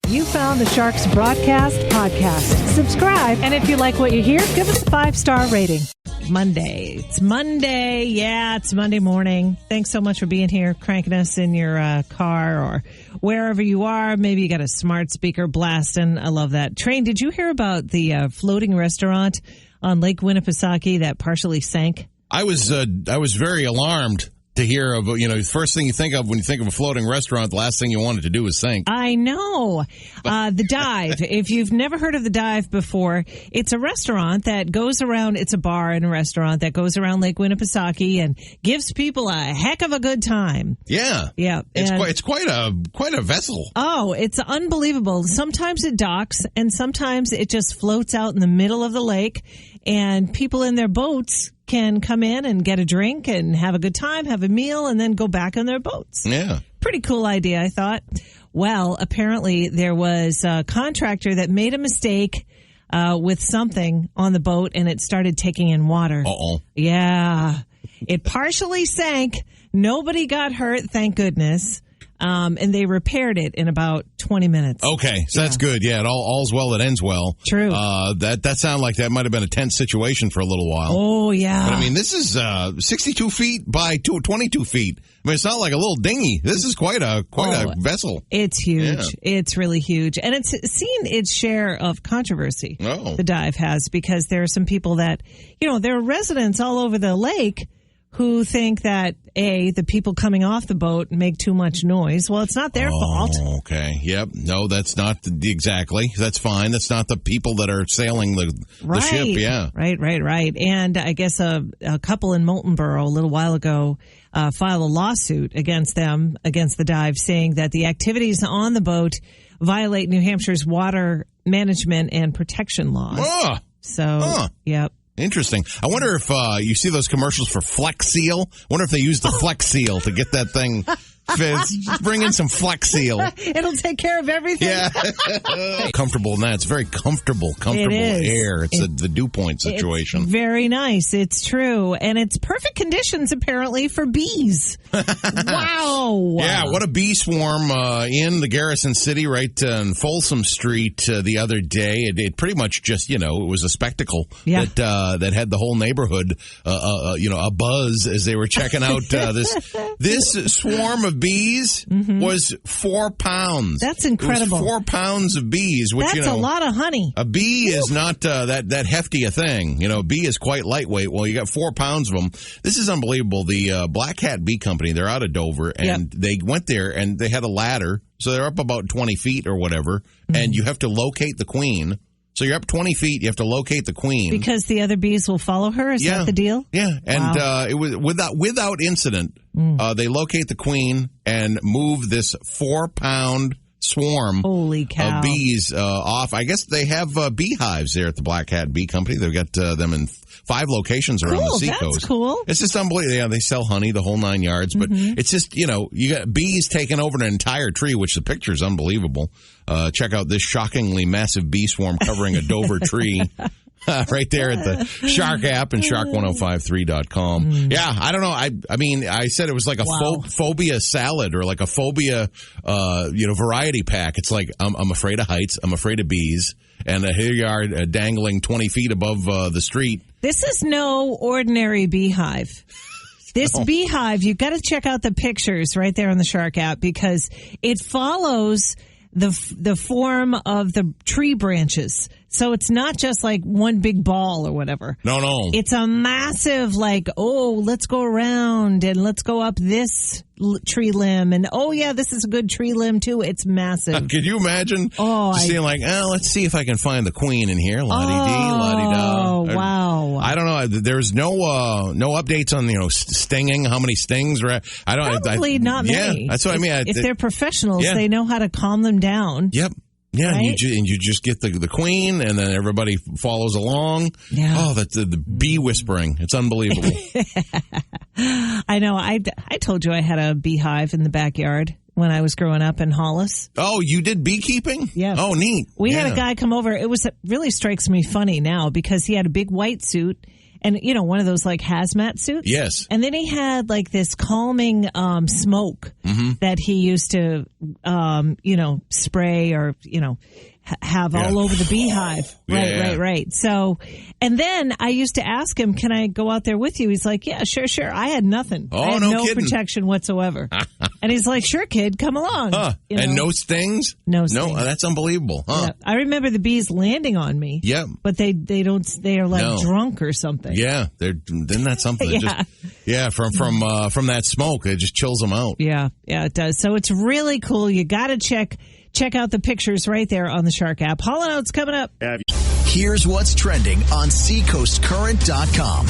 You found the Sharks Broadcast podcast. Subscribe, and if you like what you hear, give us a 5-star rating. Monday. It's Monday. Yeah, it's Monday morning. Thanks so much for being here, cranking us in your car or wherever you are. Maybe you got a smart speaker blasting. I love that. Train, did you hear about the floating restaurant on Lake Winnipesaukee that partially sank? I was very alarmed to hear of, the first thing you think of when you think of a floating restaurant, the last thing you wanted to do is sink. I know. The Dive. If you've never heard of the Dive before, it's a restaurant that goes around, it's a bar and a restaurant that goes around Lake Winnipesaukee and gives people a heck of a good time. Yeah. Yeah. It's quite a vessel. Oh, it's unbelievable. Sometimes it docks and sometimes it just floats out in the middle of the lake, and people in their boats can come in and get a drink and have a good time, have a meal, and then go back on their boats. Yeah. Pretty cool idea, I thought. Well, apparently there was a contractor that made a mistake with something on the boat, and it started taking in water. Uh-oh. Yeah. It partially sank. Nobody got hurt, thank goodness. And they repaired it in about 20 minutes. Okay, so that's good. Yeah, all's well that ends well. True. That sounded like that might have been a tense situation for a little while. Oh, yeah. But, I mean, this is 62 feet by 22 feet. I mean, it's not like a little dinghy. This is quite a vessel. It's huge. Yeah. It's really huge. And it's seen its share of controversy, the Dive has, because there are some people that, there are residents all over the lake who think that, the people coming off the boat make too much noise. Well, it's not their fault. Okay. Yep. No, that's not exactly. That's fine. That's not the people that are sailing the ship. Yeah. Right. And I guess a couple in Moultonboro a little while ago filed a lawsuit against the Dive, saying that the activities on the boat violate New Hampshire's water management and protection laws. Yep. Interesting. I wonder if you see those commercials for Flex Seal. Wonder if they use the Flex Seal to get that thing. Bring in some Flex Seal. It'll take care of everything. Yeah. Comfortable in that. It's very comfortable air. It's the dew point situation. It's very nice. It's true. And it's perfect conditions, apparently, for bees. Wow. Yeah, what a bee swarm in the Garrison City right on Folsom Street the other day. It pretty much just, it was a spectacle that had the whole neighborhood, a buzz as they were checking out this swarm of bees was 4 pounds. That's incredible. 4 pounds of bees, which that's a lot of honey. A bee is not that hefty a thing. A bee is quite lightweight. Well, you got 4 pounds of them. This is unbelievable. The Black Hat Bee Company, they're out of Dover, and they went there and they had a ladder, so they're up about 20 feet or whatever, and you have to locate the queen. So you're up 20 feet. You have to locate the queen because the other bees will follow her. Is that the deal? Yeah, and it was without incident. They locate the queen and move this 4-pound swarm of bees off. I guess they have beehives there at the Black Hat Bee Company. They've got them in 5 locations around the seacoast. That's cool. It's just unbelievable. Yeah, they sell honey, the whole 9 yards. But it's just, you got bees taking over an entire tree, which the picture is unbelievable. Check out this shockingly massive bee swarm covering a Dover tree. Right there at the Shark app and shark1053.com. Yeah, I don't know. I mean, I said it was like a phobia salad or like a phobia, variety pack. It's like, I'm afraid of heights. I'm afraid of bees. And here you are dangling 20 feet above the street. This is no ordinary beehive. This beehive, you've got to check out the pictures right there on the Shark app because it follows the form of the tree branches. So it's not just like one big ball or whatever. No. It's a massive let's go around and let's go up this tree limb. And, this is a good tree limb, too. It's massive. Could you imagine seeing let's see if I can find the queen in here. La-di-dee, la-di-da. Oh, wow. I don't know. There's no updates on, stinging, how many stings. Probably not many. Yeah, that's what I mean. If they're professionals, they know how to calm them down. Yep. Yeah, right? and you just get the queen, and then everybody follows along. Yeah. Oh, that's the bee whispering. It's unbelievable. I know. I told you I had a beehive in the backyard when I was growing up in Hollis. Oh, you did beekeeping? Yes. Oh, neat. We had a guy come over. It really strikes me funny now because he had a big white suit And, one of those like hazmat suits. Yes. And then he had like this calming smoke that he used to, spray or, have all over the beehive. Right. So, and then I used to ask him, can I go out there with you? He's like, yeah, sure. I had nothing. Oh, I had no kidding. protection whatsoever. And he's like, sure, kid, come along. And no stings? No stings. No, that's unbelievable. Huh? Yeah. I remember the bees landing on me. Yeah. But they are like drunk or something. Yeah. Isn't that something? From that smoke, it just chills them out. Yeah, it does. So it's really cool. You got to check out the pictures right there on the Shark app. Hall & Oates coming up. Here's what's trending on seacoastcurrent.com.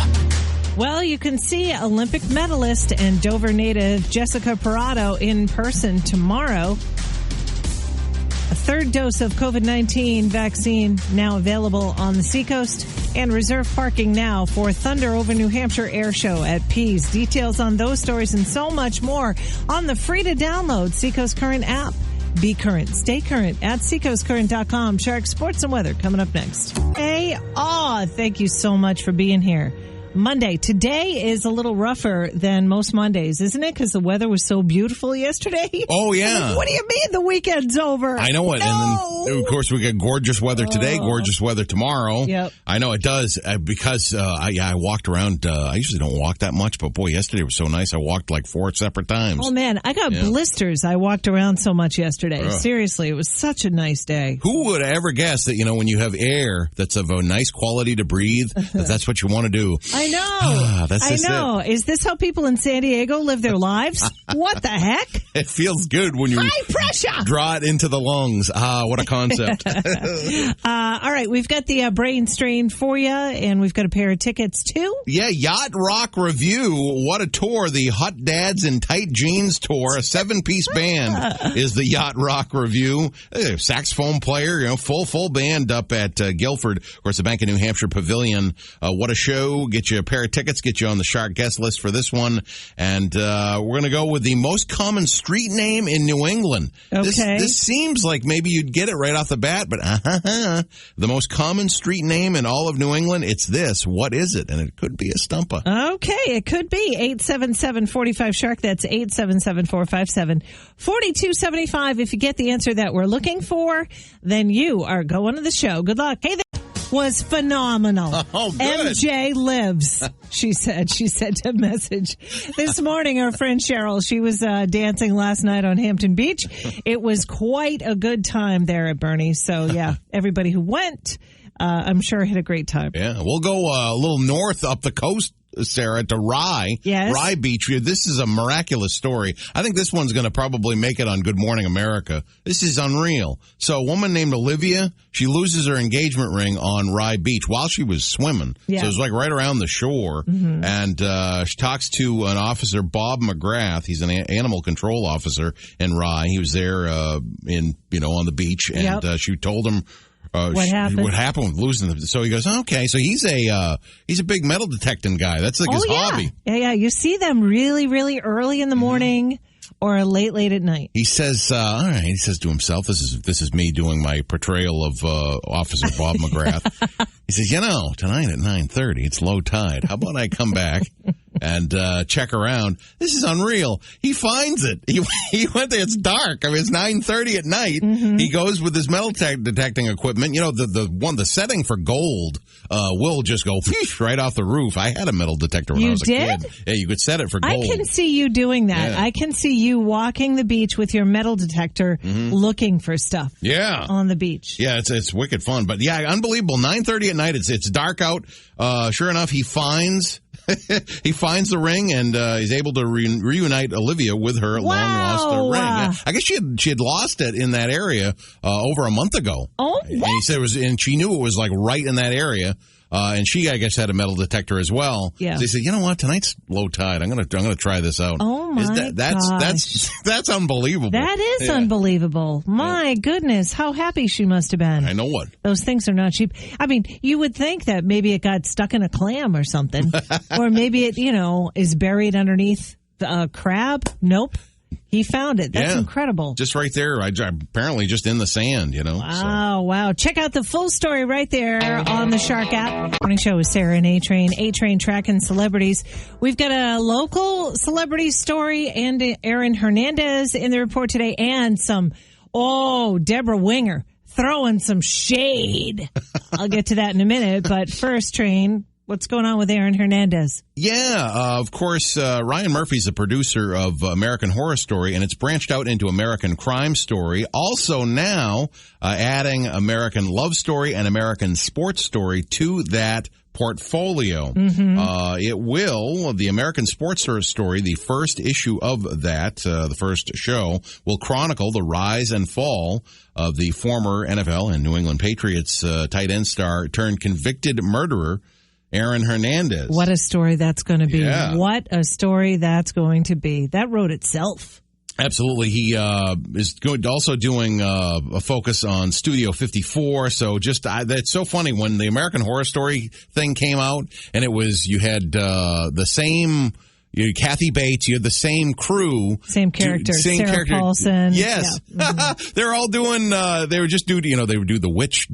Well, you can see Olympic medalist and Dover native Jessica Parado in person tomorrow. A third dose of COVID-19 vaccine now available on the Seacoast, and reserve parking now for Thunder over New Hampshire Air Show at Pease. Details on those stories and so much more on the free-to-download Seacoast Current app. Be current. Stay current at seacoastcurrent.com. Shark Sports and Weather coming up next. Hey, thank you so much for being here. Monday. Today is a little rougher than most Mondays, isn't it? Because the weather was so beautiful yesterday. Oh, yeah. What do you mean the weekend's over? I know it. No. And then, of course, we got gorgeous weather today, gorgeous weather tomorrow. Yep. I know it does because I walked around. I usually don't walk that much, but boy, yesterday was so nice. I walked like 4 separate times. Oh, man. I got blisters. I walked around so much yesterday. Seriously, it was such a nice day. Who would ever guess that, when you have air that's of a nice quality to breathe, that's what you want to do? I know. That's I know. Is this how people in San Diego live their lives? What the heck? It feels good when you high pressure draw it into the lungs. What a concept. All right. We've got the brain strain for you, and we've got a pair of tickets, too. Yeah, Yacht Rock Review. What a tour. The Hot Dads in Tight Jeans tour. A 7-piece band is the Yacht Rock Review. Saxophone player, full band up at Guilford. Of course, the Bank of New Hampshire Pavilion. What a show. Get you a pair of tickets, get you on the Shark guest list for this one. And we're going to go with the most common street name in New England. Okay. This seems like maybe you'd get it right off the bat, but the most common street name in all of New England, it's this. What is it? And it could be a stumper. Okay, it could be. 877-45-SHARK. That's 877-457-4275. If you get the answer that we're looking for, then you are going to the show. Good luck. Hey, was phenomenal. Oh, good. MJ lives, she said. She sent a message this morning. Our friend Cheryl, she was dancing last night on Hampton Beach. It was quite a good time there at Bernie's. So, yeah, everybody who went, I'm sure had a great time. Yeah, we'll go a little north up the coast, Sarah, to Rye. Yes. Rye Beach. This is a miraculous story. I think this one's going to probably make it on Good Morning America. This is unreal. So a woman named Olivia, she loses her engagement ring on Rye Beach while she was swimming. Yeah. So it was like right around the shore. Mm-hmm. And she talks to an officer, Bob McGrath. He's an animal control officer in Rye. He was there on the beach. And she told him what happened with losing them. So he goes, okay. So he's a big metal detecting guy. That's like his hobby. Yeah. You see them really, really early in the morning or late at night. He says, all right. He says to himself, this is me doing my portrayal of Officer Bob McGrath. He says, tonight at 9:30, it's low tide. How about I come back and check around? This is unreal. He finds it. He went there. It's dark. I mean, it's 9:30 at night. Mm-hmm. He goes with his metal detecting equipment. The setting for gold will just go right off the roof. I had a metal detector when I was a kid. Yeah, you could set it for gold. I can see you doing that. Yeah. I can see you walking the beach with your metal detector looking for stuff. Yeah. On the beach. Yeah, it's wicked fun. But yeah, unbelievable. 9:30 at night. It's dark out. Sure enough, he finds the ring and is able to reunite Olivia with her long-lost ring. Yeah. I guess she had lost it in that area over a month ago. Oh, and he said and she knew it was like right in that area. And she, I guess, had a metal detector as well. Yeah. So he said, you know what? Tonight's low tide. I'm gonna try this out. Oh my gosh. That's unbelievable. That is unbelievable. My goodness, how happy she must have been. I know what. Those things are not cheap. I mean, you would think that maybe it got stuck in a clam or something, or maybe it, is buried underneath a crab. Nope. He found it. That's incredible. Just right there. Apparently just in the sand, Wow. Check out the full story right there on the Shark app. Morning show with Sarah and A-Train. A-Train tracking celebrities. We've got a local celebrity story and Aaron Hernandez in the report today and Deborah Winger throwing some shade. I'll get to that in a minute. But first, Train, what's going on with Aaron Hernandez? Yeah, of course, Ryan Murphy's the producer of American Horror Story, and it's branched out into American Crime Story. Also now adding American Love Story and American Sports Story to that portfolio. It will, the American Sports Story, the first issue of that, the first show, will chronicle the rise and fall of the former NFL and New England Patriots tight end star turned convicted murderer, Aaron Hernandez. What a story that's going to be. Yeah. What a story that's going to be. That wrote itself. Absolutely. He is also doing a focus on Studio 54. So that's so funny when the American Horror Story thing came out and you had the same... Kathy Bates, you had the same crew. Same character. Sarah Paulson. Yes. Yeah. They're all doing, they would just do, they would do the witch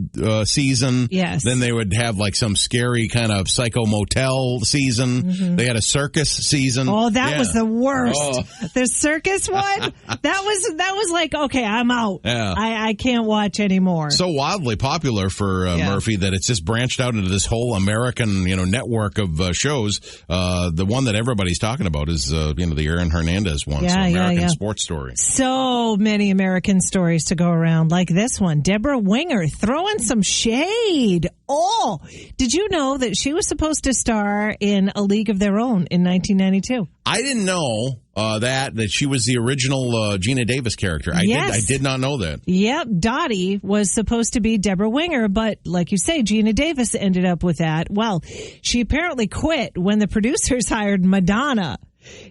season. Yes. Then they would have like some scary kind of psycho motel season. They had a circus season. Oh, that was the worst. Oh. The circus one? That was like, okay, I'm out. Yeah. I can't watch anymore. So wildly popular for Murphy that it's just branched out into this whole American, network of shows. The one that everybody's talking about is the Aaron Hernandez one, American Sports Story. So many American stories to go around, like this one. Deborah Winger throwing some shade. Oh, did you know that she was supposed to star in A League of Their Own in 1992? I didn't know that she was the original Gina Davis character. I did not know that. Yep, Dottie was supposed to be Deborah Winger, but like you say, Gina Davis ended up with that. Well, she apparently quit when the producers hired Madonna.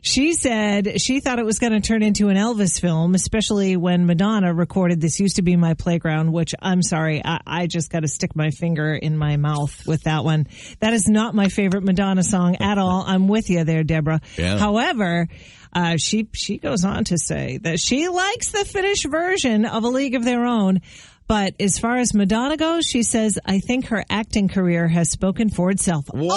She said she thought it was going to turn into an Elvis film, especially when Madonna recorded This Used to Be My Playground, which I'm sorry, I just got to stick my finger in my mouth with that one. That is not my favorite Madonna song at all. I'm with you there, Deborah. Yeah. However, she goes on to say that she likes the finished version of A League of Their Own. But as far as Madonna goes, she says, I think her acting career has spoken for itself. Whoa.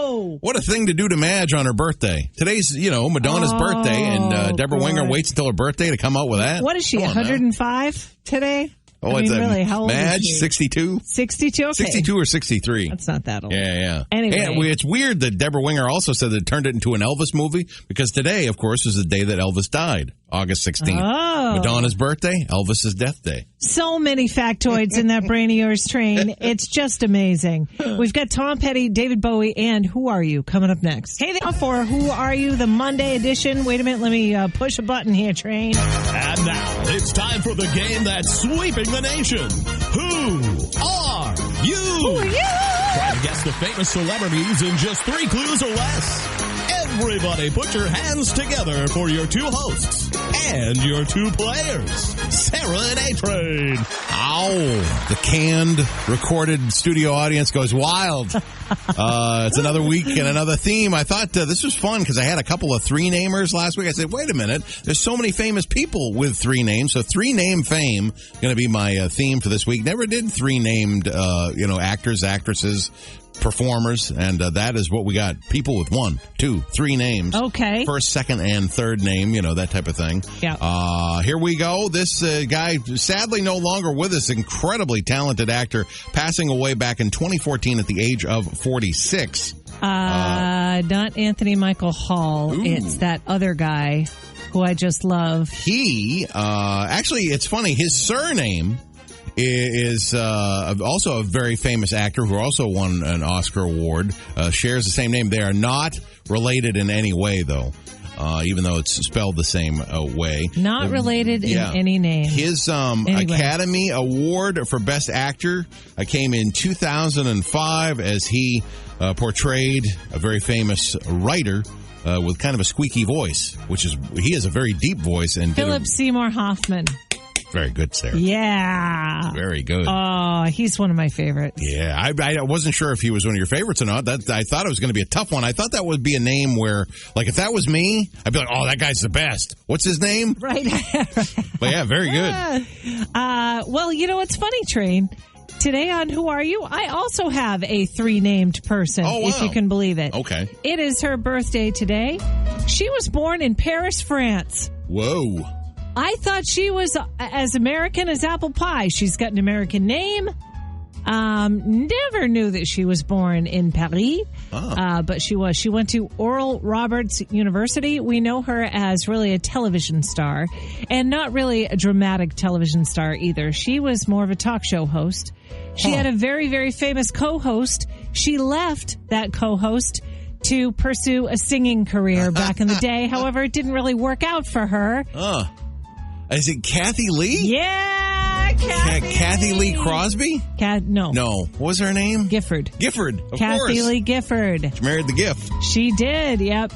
Oh! What a thing to do to Madge on her birthday. Today's, Madonna's birthday, and Deborah Winger waits until her birthday to come out with that. What is she, 105 today? Oh, really, how old Madge, is she? 62? 62, okay. 62 or 63. That's not that old. Yeah. Anyway. It's weird that Deborah Winger also said that it turned it into an Elvis movie, because today, of course, is the day that Elvis died, August 16th. Oh. Madonna's birthday, Elvis's death day. So many factoids in that brain of yours, Train. It's just amazing. We've got Tom Petty, David Bowie, and Who Are You coming up next. Hey there for Who Are You, the Monday edition. Wait a minute, let me push a button here, Train. And now it's time for the game that's sweeping the nation. Who are you? Who are you? Try to guess the famous celebrities in just 3 clues or less. Everybody put your hands together for your 2 hosts and your 2 players, Sarah and A-Train. Ow. The canned, recorded studio audience goes wild. It's another week and another theme. I thought this was fun because I had a couple of 3-namers last week. I said, wait a minute, there's so many famous people with 3 names. So 3-name fame going to be my theme for this week. Never did 3-named, actors, actresses, performers, and that is what we got. People with 1, 2, 3 names. Okay. First, second, and third name, that type of thing. Yeah. Here we go. This guy, sadly no longer with us, incredibly talented actor, passing away back in 2014 at the age of 46. Not Anthony Michael Hall. Ooh. It's that other guy who I just love. He, actually, it's funny, his surname is also a very famous actor who also won an Oscar award, shares the same name. They are not related in any way, though, even though it's spelled the same way. Not related in any name. His Academy Award for Best Actor came in 2005 as he portrayed a very famous writer with kind of a squeaky voice, he has a very deep voice. And Philip Seymour Hoffman. Very good, Sarah. Yeah. Very good. Oh, he's one of my favorites. Yeah, I wasn't sure if he was one of your favorites or not. I thought it was going to be a tough one. I thought that would be a name where, like, if that was me, I'd be like, oh, that guy's the best. What's his name? Right. But yeah, very good. Well, you know, it's funny, Train. Today on Who Are You? I also have a 3-named person, if you can believe it. Okay. It is her birthday today. She was born in Paris, France. Whoa. I thought she was as American as apple pie. She's got an American name. Never knew that she was born in Paris, but she was. She went to Oral Roberts University. We know her as really a television star, and not really a dramatic television star either. She was more of a talk show host. She had a very, very famous co-host. She left that co-host to pursue a singing career back in the day. However, it didn't really work out for her. Is it Kathy Lee? Yeah, Kathy Lee Crosby? No. What was her name? Gifford, of Kathy course. Lee Gifford. She married the gift. She did, yep.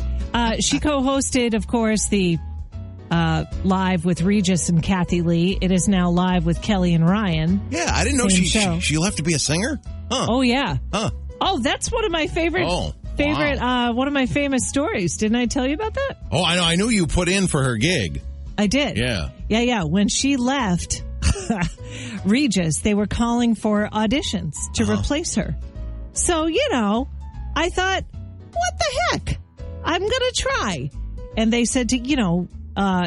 She co-hosted, of course, the Live with Regis and Kathy Lee. It is now Live with Kelly and Ryan. Yeah, I didn't know she left to be a singer. Oh, yeah. Huh. Oh, that's one of my favorite, wow. one of my famous stories. Didn't I tell you about that? Oh, I know. I knew you put in for her gig. I did. Yeah. Yeah. When she left Regis, they were calling for auditions to replace her. So, I thought, what the heck? I'm going to try. And they said to,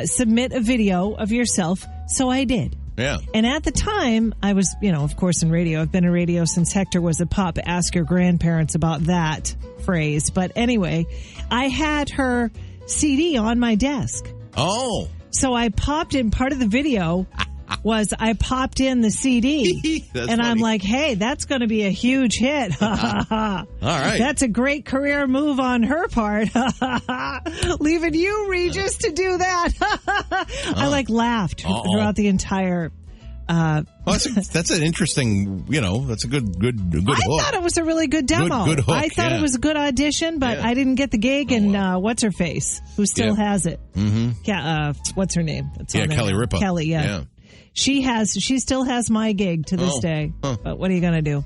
submit a video of yourself. So I did. Yeah. And at the time, I was, of course, in radio. I've been in radio since Hector was a pup. Ask your grandparents about that phrase. But anyway, I had her CD on my desk. Oh. So I popped in, part of the video was I popped in the CD. And funny. I'm like, hey, that's going to be a huge hit. All right. That's a great career move on her part. Leaving you, Regis, to do that. I laughed throughout the entire... that's an interesting, that's a good hook. I thought it was a really good demo. Good hook, I thought it was a good audition, but I didn't get the gig. And what's her face, who still has it? Mm-hmm. What's her name? That's Kelly Ripa. Kelly, yeah. She still has my gig to this day. But what are you going to do?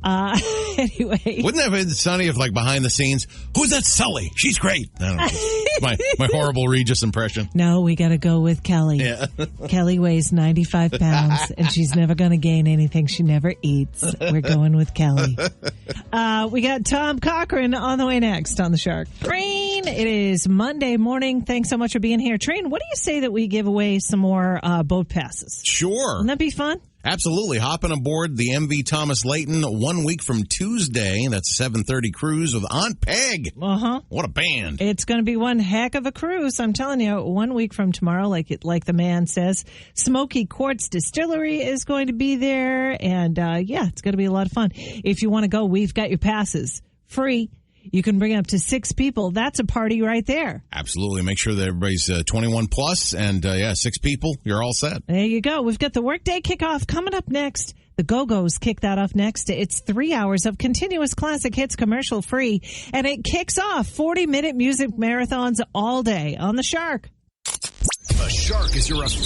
Anyway. Wouldn't that have been funny if, behind the scenes, who's that Sully? She's great. I don't know. my horrible Regis impression. No, we got to go with Kelly. Yeah. Kelly weighs 95 pounds, and she's never going to gain anything she never eats. We're going with Kelly. We got Tom Cochran on the way next on The Shark. Train, it is Monday morning. Thanks so much for being here. Train, what do you say that we give away some more boat passes? Sure. Wouldn't that be fun? Absolutely. Hopping aboard the MV Thomas Layton 1 week from Tuesday. That's 7:30 cruise with Aunt Peg. Uh-huh. What a band. It's going to be one heck of a cruise. I'm telling you, 1 week from tomorrow, like the man says. Smoky Quartz Distillery is going to be there. And, it's going to be a lot of fun. If you want to go, we've got your passes. Free. You can bring up to 6 people. That's a party right there. Absolutely. Make sure that everybody's 21 plus, and 6 people. You're all set. There you go. We've got the workday kickoff coming up next. The Go-Go's kick that off next. It's 3 hours of continuous classic hits, commercial free, and it kicks off 40-minute music marathons all day on The Shark. The Shark is your